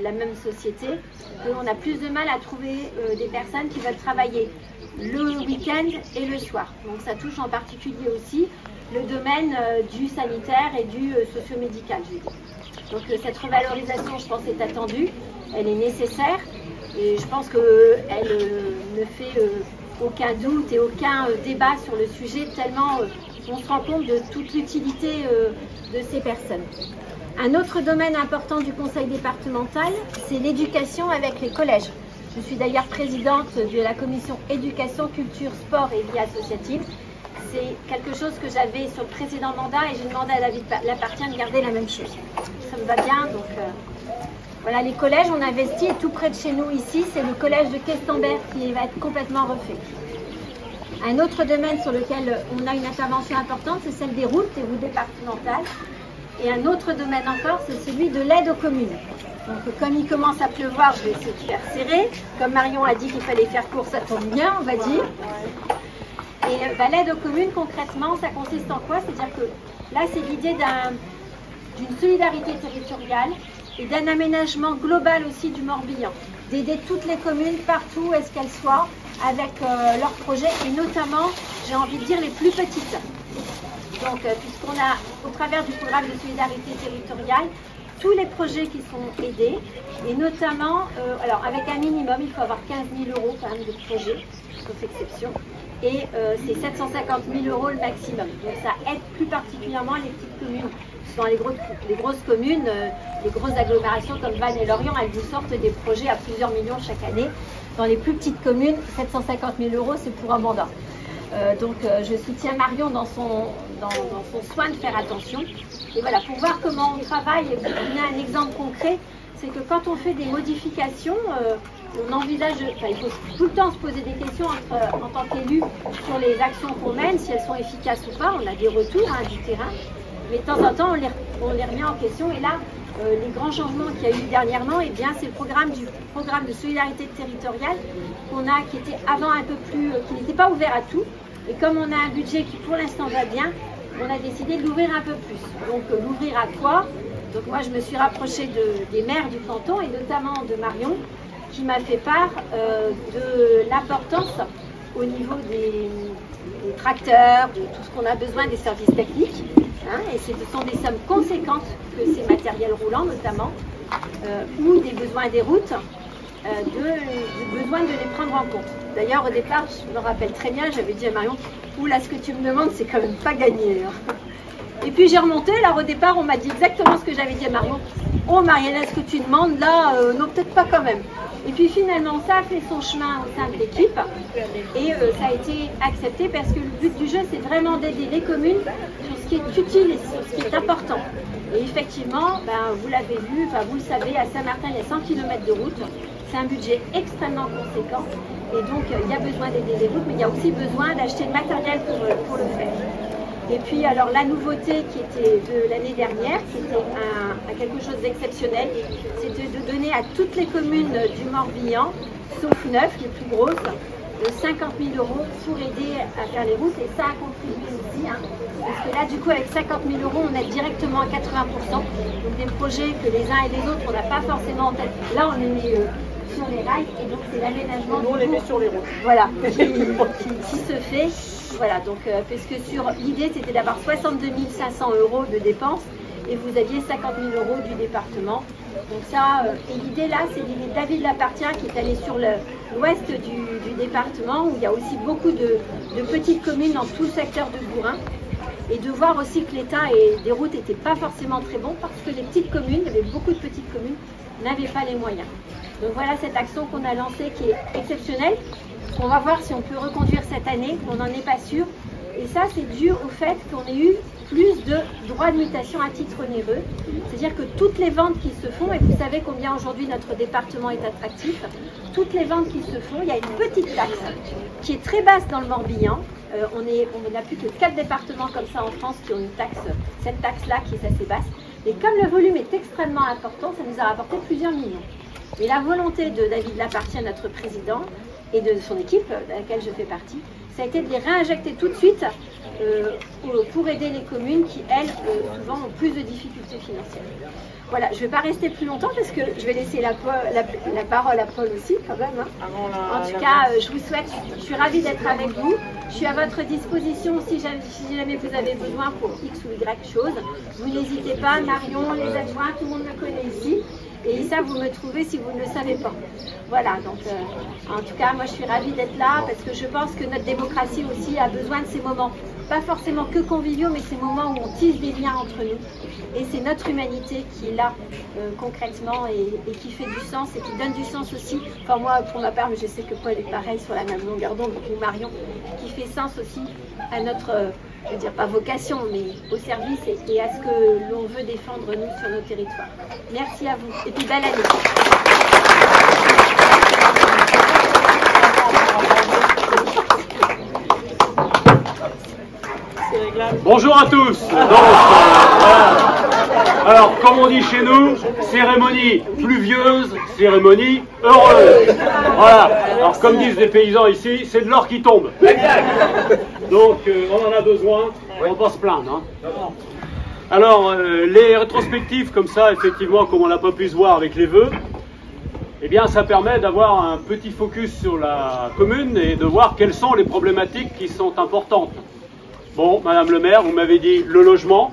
la même société, et on a plus de mal à trouver des personnes qui veulent travailler le week-end et le soir. Donc ça touche en particulier aussi le domaine du sanitaire et du socio-médical. Donc cette revalorisation, je pense, est attendue, elle est nécessaire et je pense qu'elle ne fait aucun doute et aucun débat sur le sujet tellement on se rend compte de toute l'utilité de ces personnes. Un autre domaine important du conseil départemental, c'est l'éducation avec les collèges. Je suis d'ailleurs présidente de la commission éducation, culture, sport et vie associative. C'est quelque chose que j'avais sur le précédent mandat et j'ai demandé à David Lapartien de garder la même chose. Ça me va bien, donc voilà, les collèges, on investit et tout près de chez nous ici, c'est le collège de Questembert qui va être complètement refait. Un autre domaine sur lequel on a une intervention importante, c'est celle des routes, des routes départementales. Et un autre domaine encore, c'est celui de l'aide aux communes. Donc comme il commence à pleuvoir, je vais essayer de faire serrer. Comme Marion a dit qu'il fallait faire court, ça tombe bien, on va dire. Et l'aide aux communes, concrètement, ça consiste en quoi? C'est-à-dire que là, c'est l'idée d'une solidarité territoriale et d'un aménagement global aussi du Morbihan. D'aider toutes les communes, partout où est-ce qu'elles soient, avec leurs projets, et notamment, j'ai envie de dire, les plus petites. Donc, puisqu'on a, au travers du programme de solidarité territoriale, tous les projets qui sont aidés, et notamment, alors avec un minimum, il faut avoir 15 000 € quand même de projet, sauf exception, et c'est 750 000 € le maximum. Donc ça aide plus particulièrement les petites communes. Dans les grosses communes, les grosses agglomérations comme Vannes et Lorient, elles vous sortent des projets à plusieurs millions chaque année. Dans les plus petites communes, 750 000 €, c'est pour un mandat. Donc je soutiens Marion dans son soin de faire attention. Et voilà, pour voir comment on travaille et vous donner un exemple concret, c'est que quand on fait des modifications, on envisage, il faut tout le temps se poser des questions en tant qu'élu sur les actions qu'on mène, si elles sont efficaces ou pas. On a des retours du terrain, mais de temps en temps on les remet en question. Et là, les grands changements qu'il y a eu dernièrement, eh bien, c'est le programme de solidarité territoriale qui était avant un peu plus, qui n'était pas ouvert à tout. Et comme on a un budget qui pour l'instant va bien, on a décidé de l'ouvrir un peu plus. Donc l'ouvrir à quoi? Donc moi je me suis rapprochée des maires du canton et notamment de Marion qui m'a fait part de l'importance au niveau des tracteurs, de tout ce qu'on a besoin des services techniques. Et ce sont des sommes conséquentes que ces matériels roulants notamment, ou des besoins des routes, du besoin de les prendre en compte. D'ailleurs au départ, je me rappelle très bien, j'avais dit à Marion, oula, ce que tu me demandes c'est quand même pas gagné. Et puis j'ai remonté, alors au départ on m'a dit exactement ce que j'avais dit à Marion. Oh Marianne, ce que tu demandes là, non peut-être pas quand même. Et puis finalement ça a fait son chemin au sein de l'équipe et ça a été accepté parce que le but du jeu c'est vraiment d'aider les communes sur ce qui est utile et sur ce qui est important. Et effectivement, vous l'avez vu, vous le savez, à Saint-Martin il y a 100 km de route, c'est un budget extrêmement conséquent et donc il y a besoin d'aider les routes mais il y a aussi besoin d'acheter le matériel pour le faire. Et puis alors la nouveauté qui était de l'année dernière, c'était quelque chose d'exceptionnel, c'était de donner à toutes les communes du Morbihan, sauf 9, les plus grosses, 50 000 € pour aider à faire les routes et ça a contribué aussi, parce que là du coup avec 50 000 € on aide directement à 80%, donc des projets que les uns et les autres on n'a pas forcément en tête, là on est mis sur les rails et donc c'est l'aménagement. Nous on les met sur les routes. Voilà, qui se fait. Voilà, donc parce que l'idée c'était d'avoir 62 500 € de dépenses et vous aviez 50 000 € du département. Donc ça, et l'idée là, c'est l'idée de David Lapartien qui est allé sur l'ouest du département où il y a aussi beaucoup de petites communes dans tout le secteur de Bourin. Et de voir aussi que l'état des routes n'était pas forcément très bon parce que les petites communes, il y avait beaucoup de petites communes, n'avaient pas les moyens. Donc voilà cette action qu'on a lancée qui est exceptionnelle. On va voir si on peut reconduire cette année, on n'en est pas sûr. Et ça, c'est dû au fait qu'on ait eu plus de droits de mutation à titre onéreux. C'est-à-dire que toutes les ventes qui se font, et vous savez combien aujourd'hui notre département est attractif, toutes les ventes qui se font, il y a une petite taxe qui est très basse dans le Morbihan. On n'a plus que 4 départements comme ça en France qui ont une taxe, cette taxe-là qui est assez basse. Et comme le volume est extrêmement important, ça nous a rapporté plusieurs millions. Et la volonté de David Lapartien, notre président, et de son équipe, de laquelle je fais partie, ça a été de les réinjecter tout de suite pour aider les communes qui, elles, souvent ont plus de difficultés financières. Voilà, je ne vais pas rester plus longtemps parce que je vais laisser la parole à Paul aussi, quand même. En tout cas, je vous souhaite, je suis ravie d'être avec vous. Je suis à votre disposition si jamais vous avez besoin pour X ou Y chose. Vous n'hésitez pas, Marion, les adjoints, tout le monde me connaît ici. Et ça, vous me trouvez si vous ne le savez pas. Voilà, donc en tout cas, moi je suis ravie d'être là parce que je pense que notre démocratie aussi a besoin de ces moments. Pas forcément que conviviaux, mais ces moments où on tisse des liens entre nous. Et c'est notre humanité qui est là concrètement et qui fait du sens et qui donne du sens aussi. Enfin moi, pour ma part, mais je sais que Paul est pareil sur la même longueur d'onde, ou Marion, qui fait sens aussi à notre, je veux dire pas vocation, mais au service et à ce que l'on veut défendre nous sur nos territoires. Merci à vous et puis belle année. C'est glace. Bonjour à tous. Donc, voilà. Alors, comme on dit chez nous, cérémonie pluvieuse, cérémonie heureuse. Voilà. Alors, comme disent les paysans ici, c'est de l'or qui tombe. Donc, on en a besoin. On va pas se plaindre. Hein. Alors, les rétrospectives comme ça, effectivement, comme on n'a pas pu se voir avec les vœux, eh bien, ça permet d'avoir un petit focus sur la commune et de voir quelles sont les problématiques qui sont importantes. Bon, Madame le maire, vous m'avez dit le logement.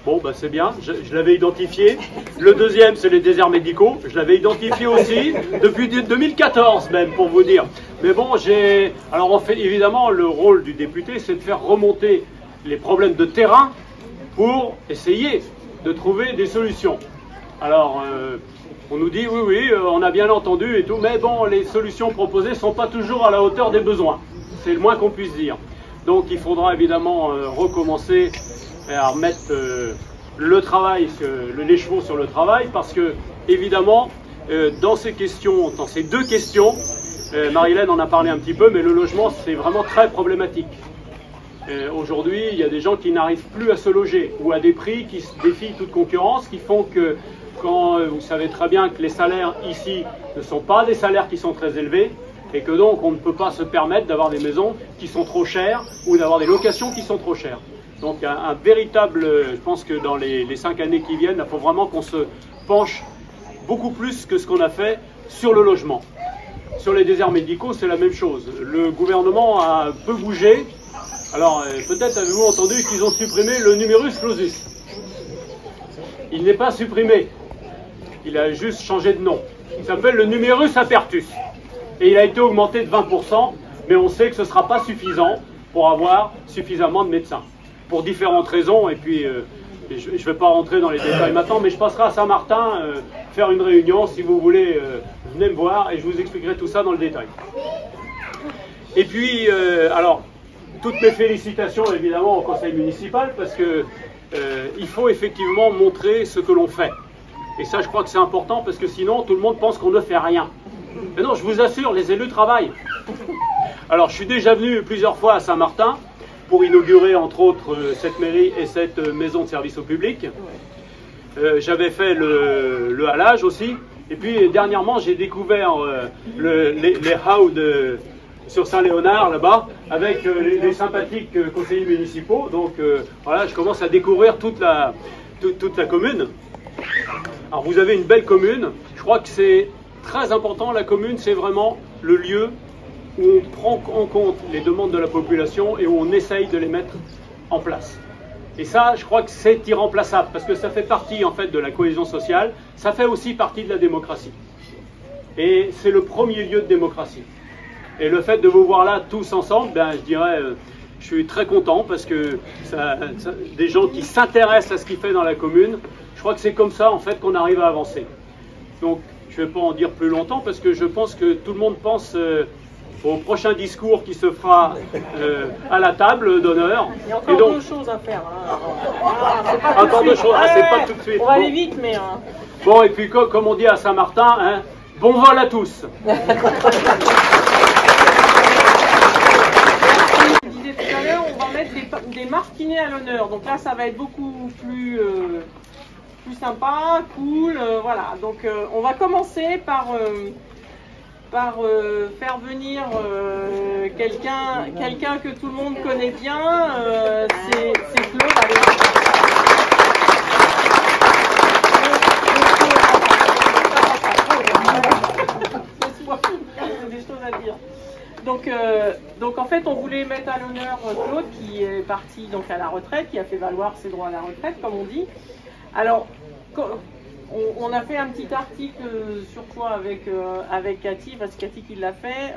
Bon, bah c'est bien, je l'avais identifié. Le deuxième, c'est les déserts médicaux. Je l'avais identifié aussi, depuis 2014 même, pour vous dire. Mais bon, alors, on fait évidemment, le rôle du député, c'est de faire remonter les problèmes de terrain pour essayer de trouver des solutions. Alors, on nous dit, oui, on a bien entendu et tout, mais bon, les solutions proposées ne sont pas toujours à la hauteur des besoins. C'est le moins qu'on puisse dire. Donc, il faudra évidemment recommencer à remettre le travail, les chevaux sur le travail, parce que, évidemment, dans ces deux questions, Marie-Hélène en a parlé un petit peu, mais le logement, c'est vraiment très problématique. Aujourd'hui, il y a des gens qui n'arrivent plus à se loger, ou à des prix qui défient toute concurrence, qui font que, quand vous savez très bien que les salaires ici ne sont pas des salaires qui sont très élevés, et que donc on ne peut pas se permettre d'avoir des maisons qui sont trop chères, ou d'avoir des locations qui sont trop chères. Donc un véritable, je pense que dans les 5 années qui viennent, il faut vraiment qu'on se penche beaucoup plus que ce qu'on a fait sur le logement. Sur les déserts médicaux, c'est la même chose. Le gouvernement a un peu bougé. Alors peut-être avez-vous entendu qu'ils ont supprimé le numerus clausus. Il n'est pas supprimé. Il a juste changé de nom. Il s'appelle le numerus apertus. Et il a été augmenté de 20%, mais on sait que ce ne sera pas suffisant pour avoir suffisamment de médecins. Pour différentes raisons, et puis je ne vais pas rentrer dans les détails maintenant, mais je passerai à Saint-Martin faire une réunion, si vous voulez, venez me voir et je vous expliquerai tout ça dans le détail. Et puis, alors, toutes mes félicitations évidemment au conseil municipal, parce que il faut effectivement montrer ce que l'on fait. Et ça, je crois que c'est important, parce que sinon, tout le monde pense qu'on ne fait rien. Mais non, je vous assure, les élus travaillent. Alors, je suis déjà venu plusieurs fois à Saint-Martin, pour inaugurer entre autres cette mairie et cette maison de service au public. J'avais fait le halage aussi. Et puis dernièrement, j'ai découvert les hauts sur Saint-Léonard, là-bas, avec les sympathiques conseillers municipaux. Donc voilà, je commence à découvrir toute la commune. Alors vous avez une belle commune. Je crois que c'est très important, la commune, c'est vraiment le lieu où on prend en compte les demandes de la population et où on essaye de les mettre en place. Et ça, je crois que c'est irremplaçable, parce que ça fait partie en fait de la cohésion sociale, ça fait aussi partie de la démocratie. Et c'est le premier lieu de démocratie. Et le fait de vous voir là tous ensemble, ben, je dirais, je suis très content, parce que des gens qui s'intéressent à ce qu'il fait dans la commune, je crois que c'est comme ça en fait qu'on arrive à avancer. Donc, je ne vais pas en dire plus longtemps, parce que je pense que tout le monde pense au prochain discours qui se fera à la table d'honneur. Il y a encore deux choses à faire. Hein. Encore deux choses, c'est pas tout de suite. On va aller vite, mais... Bon, et puis comme on dit à Saint-Martin, hein, bon vol à tous. Je disais tout à l'heure, on va mettre des martinets à l'honneur. Donc là, ça va être beaucoup plus sympa, cool, voilà. Donc on va commencer par faire venir quelqu'un que tout le monde connaît bien, c'est Claude. Des choses à dire. Donc en fait, on voulait mettre à l'honneur Claude, qui est parti donc à la retraite, qui a fait valoir ses droits à la retraite, comme on dit. Alors, on a fait un petit article sur toi avec Cathy, parce que Cathy qui l'a fait.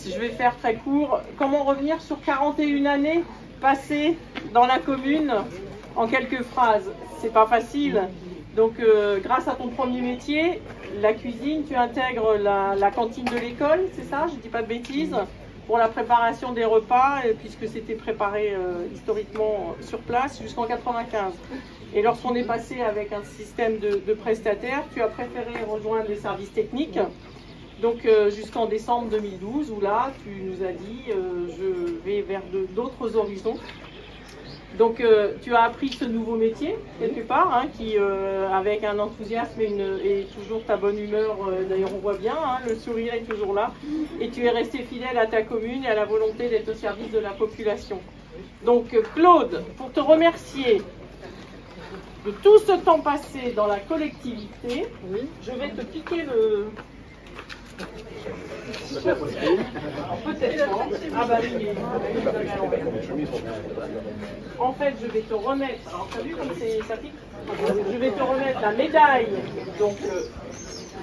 Je vais faire très court. Comment revenir sur 41 années passées dans la commune en quelques phrases? C'est pas facile. Donc, grâce à ton premier métier, la cuisine, tu intègres la cantine de l'école, c'est ça? Je dis pas de bêtises. Pour la préparation des repas, puisque c'était préparé historiquement sur place jusqu'en 95. Et lorsqu'on est passé avec un système de prestataires, tu as préféré rejoindre les services techniques, donc jusqu'en décembre 2012, où là, tu nous as dit, je vais vers d'autres horizons. Donc tu as appris ce nouveau métier quelque part, hein, qui avec un enthousiasme et toujours ta bonne humeur, d'ailleurs on voit bien, hein, le sourire est toujours là, et tu es resté fidèle à ta commune et à la volonté d'être au service de la population. Donc Claude, pour te remercier de tout ce temps passé dans la collectivité, je vais te piquer le... Peut-être. Ah bah oui, en fait, je vais te remettre. Alors, t'as vu comme ça pique? Je vais te remettre la médaille donc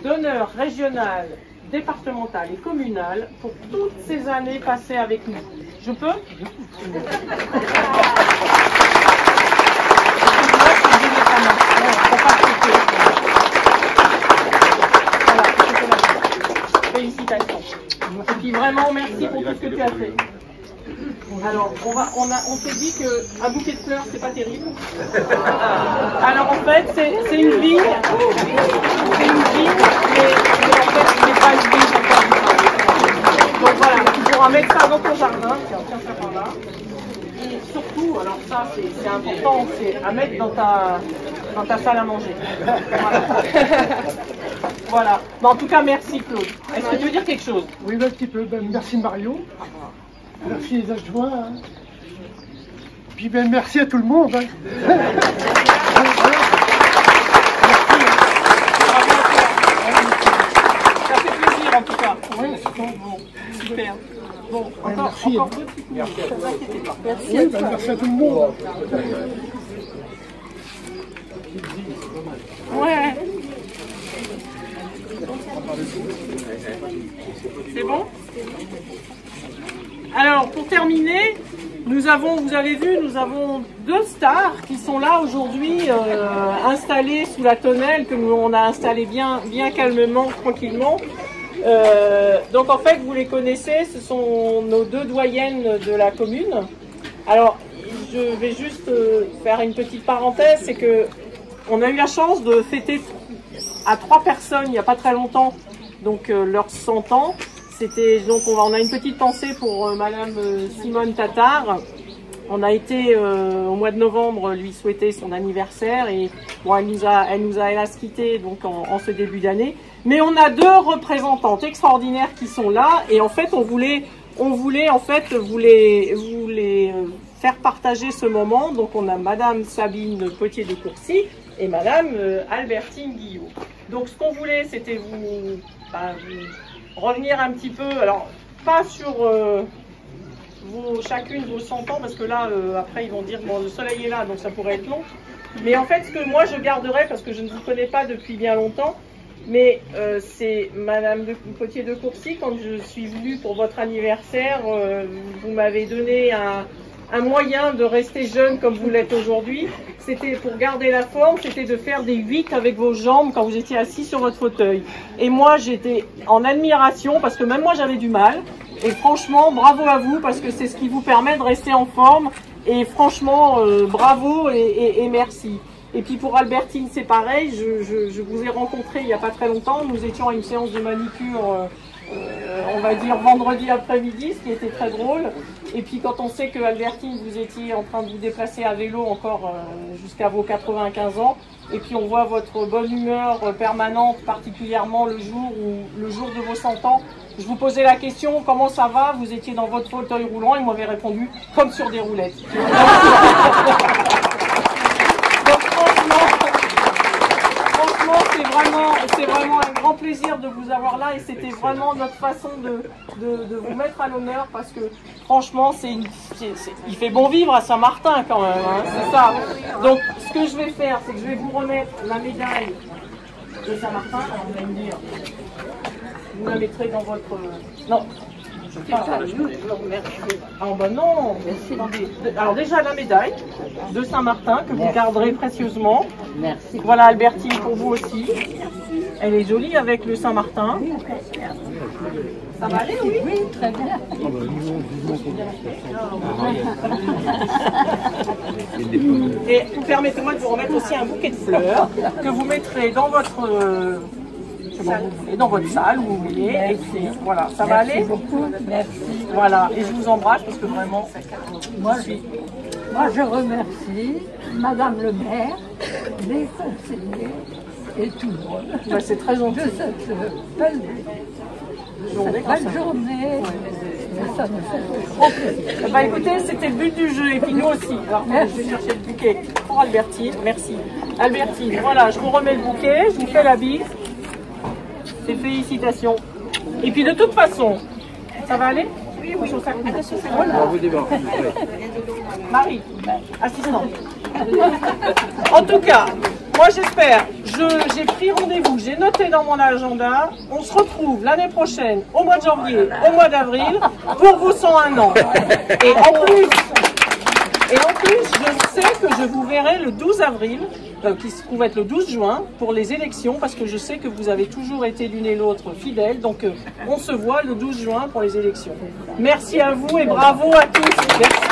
d'honneur régional, départemental et communal pour toutes ces années passées avec nous. Je peux? Félicitations. Et puis vraiment merci pour tout ce que tu as fait. Alors on s'est dit qu'un bouquet de fleurs c'est pas terrible. Alors en fait c'est une vigne, mais en fait c'est pas une vigne. Donc voilà, tu pourras mettre ça dans ton jardin. Tiens ça par là. Et surtout, alors ça c'est important, c'est à mettre dans ta salle à manger. Voilà. Voilà. Bon, en tout cas, merci Claude. Est-ce que tu veux dire quelque chose? Oui, un petit peu. Merci Mario. Merci les adjoints. Hein. Puis merci à tout le monde. Hein. Ça fait plaisir en tout cas. Oui, bon, super. Bon, merci. Encore deux petites minutes. Ne vous inquiétez pas. Merci. Oui, merci à tout le monde. Ouais. C'est bon? Alors, pour terminer, vous avez vu, nous avons deux stars qui sont là aujourd'hui, installées sous la tonnelle, que on a installé bien calmement, tranquillement. Donc en fait, vous les connaissez, ce sont nos deux doyennes de la commune. Alors, je vais juste faire une petite parenthèse, c'est que on a eu la chance de fêter à 3 personnes il n'y a pas très longtemps, donc leurs 100 ans. C'était donc on a une petite pensée pour Madame Simone Tatar. On a été au mois de novembre lui souhaiter son anniversaire et bon, elle nous a hélas quittés donc en ce début d'année. Mais on a 2 représentantes extraordinaires qui sont là et en fait on voulait en fait vous les faire partager ce moment. Donc on a Madame Sabine Potier de Courcy et Madame Albertine Guillot. Donc ce qu'on voulait c'était vous revenir un petit peu, alors pas sur chacune vos 100 ans parce que là après ils vont dire bon le soleil est là donc ça pourrait être long. Mais en fait ce que moi je garderai parce que je ne vous connais pas depuis bien longtemps, mais c'est Madame Potier de Courcy, quand je suis venue pour votre anniversaire, vous m'avez donné un moyen de rester jeune comme vous l'êtes aujourd'hui. C'était pour garder la forme, c'était de faire des 8 avec vos jambes quand vous étiez assis sur votre fauteuil. Et moi j'étais en admiration parce que même moi j'avais du mal. Et franchement bravo à vous parce que c'est ce qui vous permet de rester en forme. Et franchement bravo et merci. Et puis pour Albertine c'est pareil, je vous ai rencontré il n'y a pas très longtemps, nous étions à une séance de manicure on va dire vendredi après-midi, ce qui était très drôle. Et puis quand on sait que Albertine vous étiez en train de vous déplacer à vélo encore jusqu'à vos 95 ans, et puis on voit votre bonne humeur permanente, particulièrement le jour de vos 100 ans. Je vous posais la question, comment ça va? Vous étiez dans votre fauteuil roulant et vous m'avez répondu, comme sur des roulettes. Donc franchement, c'est vraiment un grand plaisir de vous avoir là et c'était vraiment notre façon de vous mettre à l'honneur parce que franchement, il fait bon vivre à Saint-Martin quand même, hein, c'est ça. Donc ce que je vais faire, c'est que je vais vous remettre la médaille de Saint-Martin. Alors vous allez me dire, vous la mettrez dans votre... Non. Ah ben non, attendez. Alors déjà la médaille de Saint-Martin que vous garderez précieusement. Merci. Voilà Albertine pour vous aussi. Elle est jolie avec le Saint-Martin. Ça va aller, oui? Oui, très bien. Et permettez-moi de vous remettre aussi un bouquet de fleurs que vous mettrez dans votre... dans votre salle où vous voulez. Et puis, voilà, ça va aller? Merci beaucoup. Merci. Voilà, et je vous embrasse parce que vraiment, moi Moi, je remercie Madame le maire, les conseillers et tout le monde. Bah, c'est très gentil. De cette belle journée. Ça me fait trop plaisir. Bah, écoutez, c'était le but du jeu, et puis nous aussi. Alors, je vais chercher le bouquet pour Albertine. Merci. Albertine, voilà, je vous remets le bouquet, je vous fais la bise. Et félicitations. Et puis de toute façon, ça va aller? Oui, oui. Marie, assistante. En tout cas, moi j'espère, j'ai pris rendez-vous, j'ai noté dans mon agenda, on se retrouve l'année prochaine, au mois de janvier, au mois d'avril, pour vos 101 ans. Et en plus, je sais que je vous verrai le 12 avril, qui se trouve être le 12 juin, pour les élections, parce que je sais que vous avez toujours été l'une et l'autre fidèles, donc on se voit le 12 juin pour les élections. Merci à vous et bravo à tous. Merci.